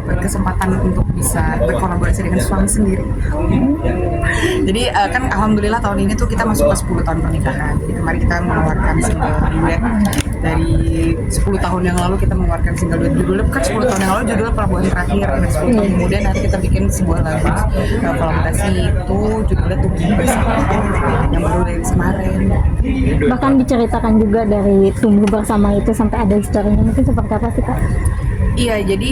dapat kesempatan untuk bisa berkolaborasi dengan suami sendiri. Jadi kan alhamdulillah tahun ini tuh kita masuk ke 10 tahun pernikahan. Jadi kemarin kita mengeluarkan single duet. Dari 10 tahun yang lalu kita mengeluarkan single duet, judulnya kan 10 tahun yang lalu judulnya Pelabuhan Terakhir, dan 10 tahun kemudian nanti kita bikin sebuah lagu kolaborasi itu judulnya Tumbuh Bersama yang baru dari kemarin. Bahkan diceritakan juga dari Tumbuh Bersama itu sampai ada historinya, mungkin seperti apa sih Kak? Iya, jadi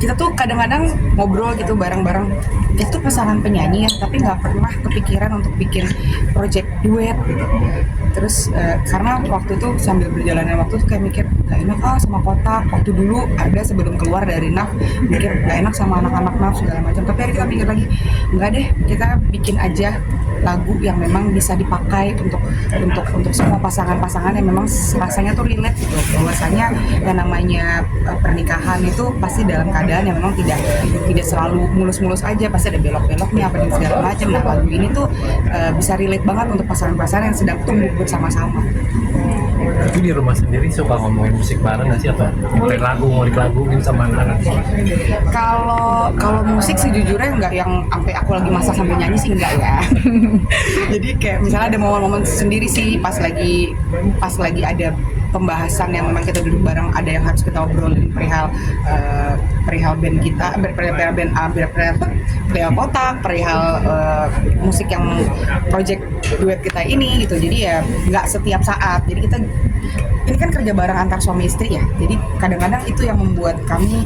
kita tuh kadang-kadang ngobrol gitu bareng-bareng, itu pasangan penyanyi ya, tapi nggak pernah kepikiran untuk bikin project duet gitu. Terus karena waktu itu sambil berjalannya waktu tuh kayak mikir gak enak sama Kotak, waktu dulu ada sebelum keluar dari NAF mikir gak enak sama anak-anak NAF segala macam, tapi akhirnya kita mikir lagi enggak deh, kita bikin aja lagu yang memang bisa dipakai untuk semua pasangan-pasangan yang memang rasanya tuh relate gitu. Bahwasanya yang namanya pernikahan itu pasti dalam keadaan yang memang tidak selalu mulus-mulus aja, pasti ada belok-beloknya apa dan segala macam. Nah, lagu ini tuh bisa relate banget untuk pasangan-pasangan yang sedang tumbuh bersama-sama. Tapi di rumah sendiri suka ngomongin musik bareng nggak sih, atau ngulik lagu gitu sama anak-anak? Kalau musik sejujurnya nggak yang sampai aku lagi masak sambil nyanyi sih, enggak ya. Jadi kayak misalnya ada momen-momen sendiri sih pas lagi ada pembahasan yang memang kita duduk bareng, ada yang harus kita obrolin perihal band kita, perihal Kotak, perihal musik yang project duet kita ini gitu. Jadi ya nggak setiap saat. Jadi kita ini kan kerja bareng antar suami istri ya. Jadi kadang-kadang itu yang membuat kami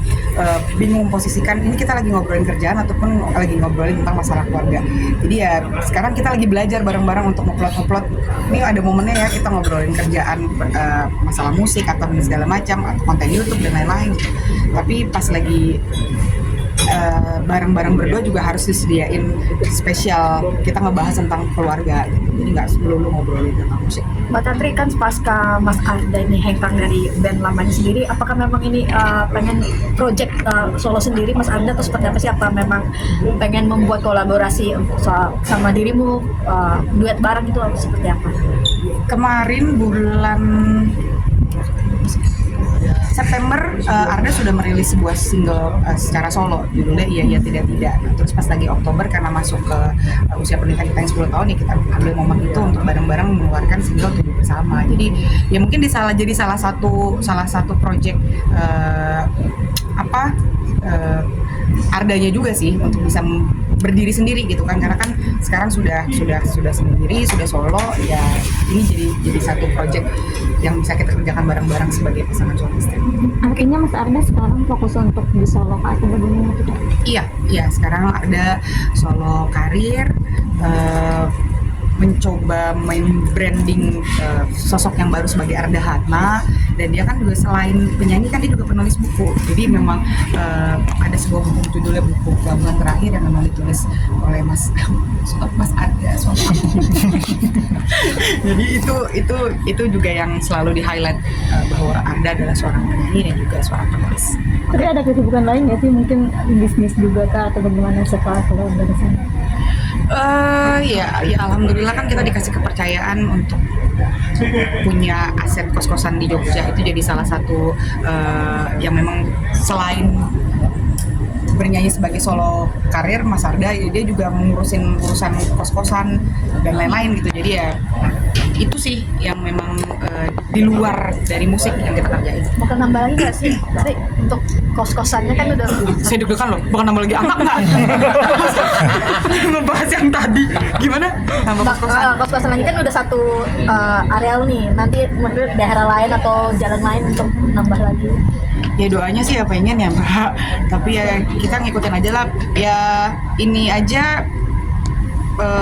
bingung memposisikan ini kita lagi ngobrolin kerjaan ataupun lagi ngobrolin tentang masalah keluarga. Jadi ya sekarang kita lagi belajar bareng-bareng untuk ngeplot. Ini ada momennya ya kita ngobrolin kerjaan, masalah musik atau segala macam atau konten YouTube dan lain-lain. Tapi pas lagi bareng-bareng berdua juga harus disediain spesial kita ngebahas tentang keluarga gitu. Jadi nggak melulu ngobrolin tentang musik. Mbak Tantri kan pasca Mas Arda ini hengkang dari band lamanya sendiri, apakah memang ini pengen project solo sendiri Mas Arda atau seperti apa sih? Apa memang pengen membuat kolaborasi sama dirimu, duet bareng itu seperti apa? Kemarin bulan September Arda sudah merilis sebuah single secara solo judulnya Iya Tidak. Terus pas lagi Oktober karena masuk ke usia pernikahan kita yang 10 tahun ya kita ambil momen itu untuk bareng-bareng mengeluarkan single Tumbuh Bersama. Jadi ya mungkin jadi salah satu project Ardanya juga sih untuk bisa berdiri sendiri gitu kan, karena kan sekarang sudah sendiri, sudah solo ya, ini jadi satu project yang bisa kita kerjakan bareng-bareng sebagai pasangan suami istri. Artinya Mas Arda sekarang fokus untuk di solo atau bagaimana gitu? Iya, sekarang Arda solo karir, mencoba branding sosok yang baru sebagai Arda Hatna, dan dia kan juga selain penyanyi kan dia juga penulis buku. Jadi memang ada sebuah buku judulnya buku Pelabuhan Terakhir yang memang ditulis oleh Mas Arda suami aku. Jadi itu juga yang selalu di highlight bahwa Arda adalah seorang penyanyi dan juga seorang penulis. Tapi ada kesibukan lain nggak sih, mungkin bisnis juga kah atau bagaimana setelah keluar dari sana? Ya alhamdulillah kan kita dikasih kepercayaan untuk punya aset kos-kosan di Jogja. Itu jadi salah satu yang memang selain bernyanyi sebagai solo karir Mas Arda, dia juga mengurusin urusan kos-kosan dan lain-lain gitu. Jadi ya itu sih yang memang di luar dari musik yang kita kerjain. Bukan nambah lagi nggak sih? Nanti untuk kos-kosannya kan udah. Saya deg-degan loh, bukan nambah lagi angka nggak? Ngebahas yang tadi, gimana? Nambah kos-kosan? Kos-kosan lagi kan udah satu areal nih. Nanti menurut daerah lain atau jalan lain untuk nambah lagi. Ya doanya sih ya pengen ya Mbak, tapi ya kita ngikutin aja lah. Ya ini aja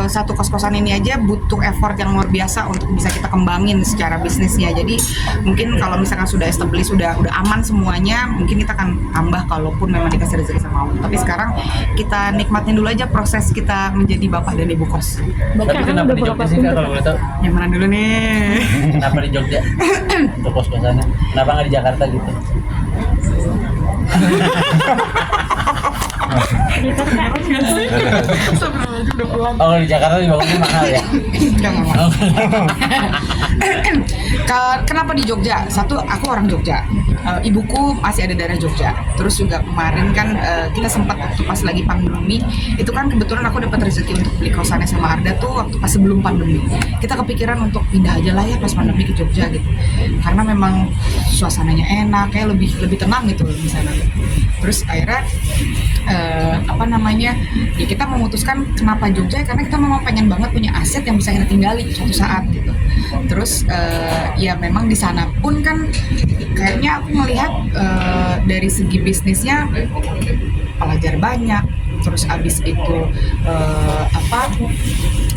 satu kos-kosan ini aja butuh effort yang luar biasa untuk bisa kita kembangin secara bisnisnya. Jadi mungkin kalau misalkan sudah established, udah aman semuanya, mungkin kita akan tambah kalaupun memang dikasih rezeki sama Allah. Tapi sekarang kita nikmatin dulu aja proses kita menjadi bapak dan ibu kos. Tapi kenapa di Jogja sih Kak, kalau boleh tahu? Yang mana dulu nih? Kenapa di Jogja? Untuk kos-kosannya? Kenapa nggak di Jakarta gitu? Oh, di Jakarta dibangunnya mahal ya? Kenapa di Jogja? Satu, aku orang Jogja. ibuku masih ada darah Jogja. Terus juga kemarin kan kita sempat waktu pas lagi pandemi itu kan kebetulan aku dapat rezeki untuk beli kosannya sama Arda tuh waktu pas sebelum pandemi. Kita kepikiran untuk pindah aja lah ya pas pandemi ke Jogja gitu, karena memang suasananya enak, kayak lebih tenang gitu di sana. Terus akhirnya ya kita memutuskan kenapa Jogja, karena kita memang pengen banget punya aset yang bisa kita tinggali suatu saat gitu. Terus ya memang di sana pun kan kayaknya aku melihat dari segi bisnisnya pelajar banyak, terus abis itu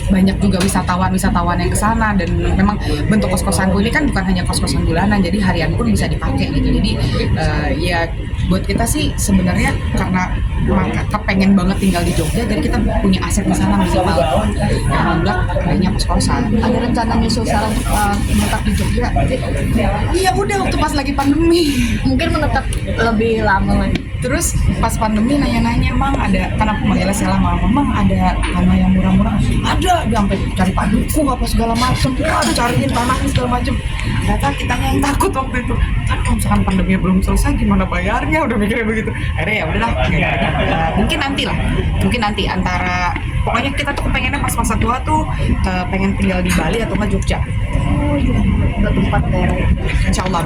banyak juga wisatawan yang ke sana, dan memang bentuk kos-kosanku ini kan bukan hanya kos-kosan bulanan, jadi harian pun bisa dipakai gitu. Jadi ya buat kita sih sebenarnya karena kepengen banget tinggal di Jogja, jadi kita punya aset di sana minimal. Alhamdulillah kayaknya kos-kosan. Ada rencana nyusul Sarah untuk menetap di Jogja? Iya udah waktu pas lagi pandemi. Mungkin menetap lebih lama lagi. Terus pas pandemi nanya-nanya, Mang ada, kan aku manggilnya Sela, Mang ada tanah yang murah-murah? Ada, dia sampai cari Pak Duku apa segala macem. Aduh cariin tanahnya segala macem. Ternyata kitanya yang takut waktu itu. Kan kalau misalkan pandemi belum selesai gimana bayarnya? Udah mikirnya begitu. Akhirnya ya udahlah. Mungkin nanti antara, pokoknya kita tuh pengennya pas masa tua tuh pengen tinggal di Bali atau nggak Jogja. Udah tempat daerah. Insya Allah.